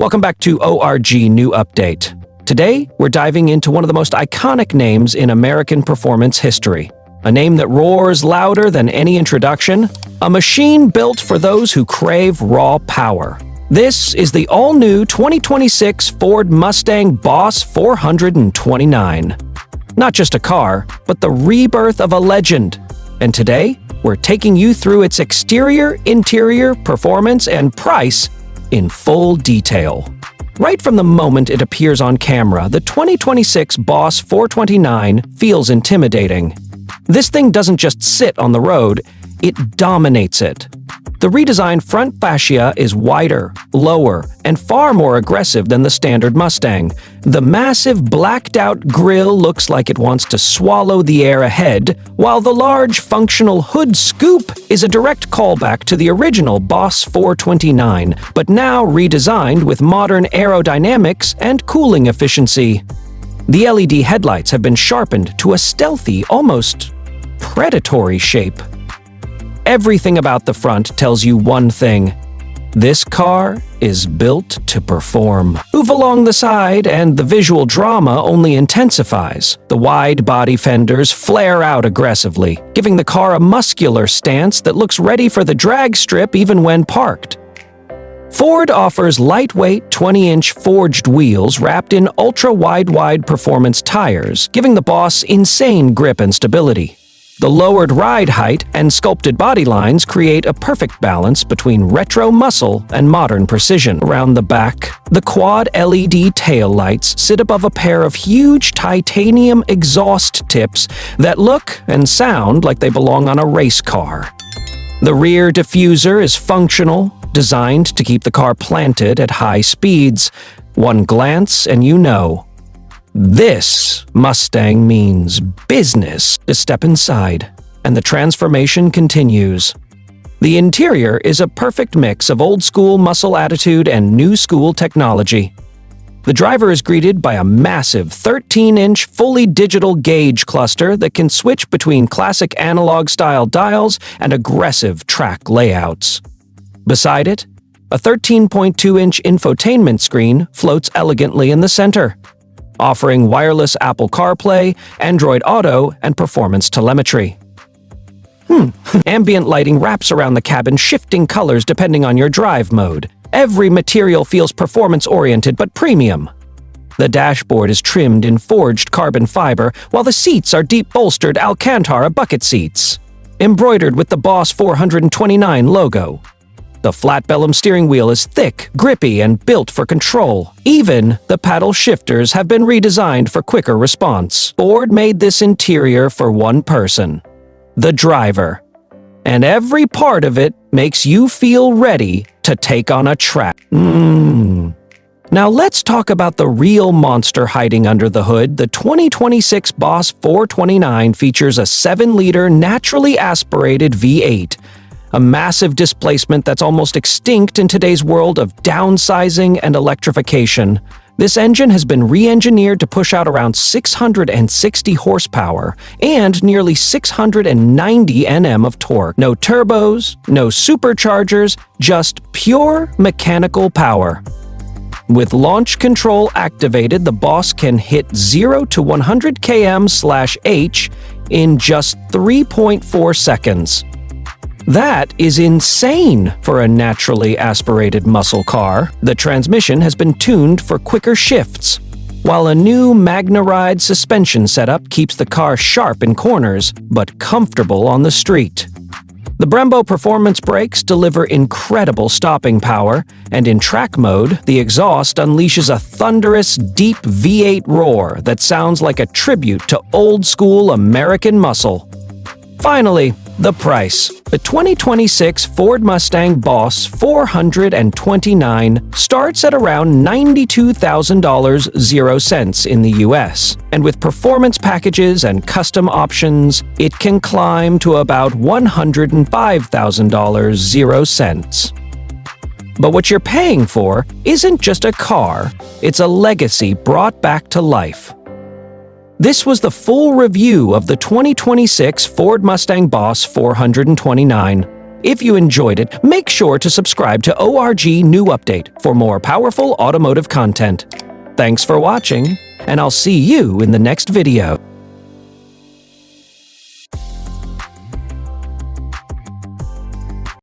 Welcome back to ORG New Update. Today, we're diving into one of the most iconic names in American performance history. A name that roars louder than any introduction. A machine built for those who crave raw power. This is the all-new 2026 Ford Mustang Boss 429. Not just a car, but the rebirth of a legend. And today, we're taking you through its exterior, interior, performance, and price in full detail. Right from the moment it appears on camera, the 2026 Boss 429 feels intimidating. This thing doesn't just sit on the road, it dominates it. The redesigned front fascia is wider, lower, and far more aggressive than the standard Mustang. The massive blacked-out grille looks like it wants to swallow the air ahead, while the large functional hood scoop is a direct callback to the original Boss 429, but now redesigned with modern aerodynamics and cooling efficiency. The LED headlights have been sharpened to a stealthy, almost predatory shape. Everything about the front tells you one thing. This car is built to perform. Move along the side and the visual drama only intensifies. The wide body fenders flare out aggressively, giving the car a muscular stance that looks ready for the drag strip even when parked. Ford offers lightweight 20-inch forged wheels wrapped in ultra-wide performance tires, giving the Boss insane grip and stability. The lowered ride height and sculpted body lines create a perfect balance between retro muscle and modern precision. Around the back, the quad LED taillights sit above a pair of huge titanium exhaust tips that look and sound like they belong on a race car. The rear diffuser is functional, designed to keep the car planted at high speeds. One glance and you know. This Mustang means business. To step inside, and the transformation continues. The interior is a perfect mix of old-school muscle attitude and new-school technology. The driver is greeted by a massive 13-inch fully digital gauge cluster that can switch between classic analog-style dials and aggressive track layouts. Beside it, a 13.2-inch infotainment screen floats elegantly in the center, offering wireless Apple CarPlay, Android Auto, and performance telemetry. Ambient lighting wraps around the cabin, shifting colors depending on your drive mode. Every material feels performance-oriented but premium. The dashboard is trimmed in forged carbon fiber, while the seats are deep-bolstered Alcantara bucket seats, embroidered with the Boss 429 logo. The flat-bellum steering wheel is thick, grippy, and built for control. Even the paddle shifters have been redesigned for quicker response. Ford made this interior for one person, the driver. And every part of it makes you feel ready to take on a track. Now let's talk about the real monster hiding under the hood. The 2026 Boss 429 features a 7-liter naturally aspirated V8. A massive displacement that's almost extinct in today's world of downsizing and electrification. This engine has been re-engineered to push out around 660 horsepower and nearly 690 Nm of torque. No turbos, no superchargers, just pure mechanical power. With launch control activated, the Boss can hit 0 to 100 km/h in just 3.4 seconds. That is insane for a naturally aspirated muscle car. The transmission has been tuned for quicker shifts, while a new MagnaRide suspension setup keeps the car sharp in corners, but comfortable on the street. The Brembo performance brakes deliver incredible stopping power, and in track mode, the exhaust unleashes a thunderous, deep V8 roar that sounds like a tribute to old-school American muscle. Finally, the price. The 2026 Ford Mustang Boss 429 starts at around $92,000 in the US, and with performance packages and custom options, it can climb to about $105,000. But what you're paying for isn't just a car, it's a legacy brought back to life. This was the full review of the 2026 Ford Mustang Boss 429. If you enjoyed it, make sure to subscribe to ORG New Update for more powerful automotive content. Thanks for watching, and I'll see you in the next video.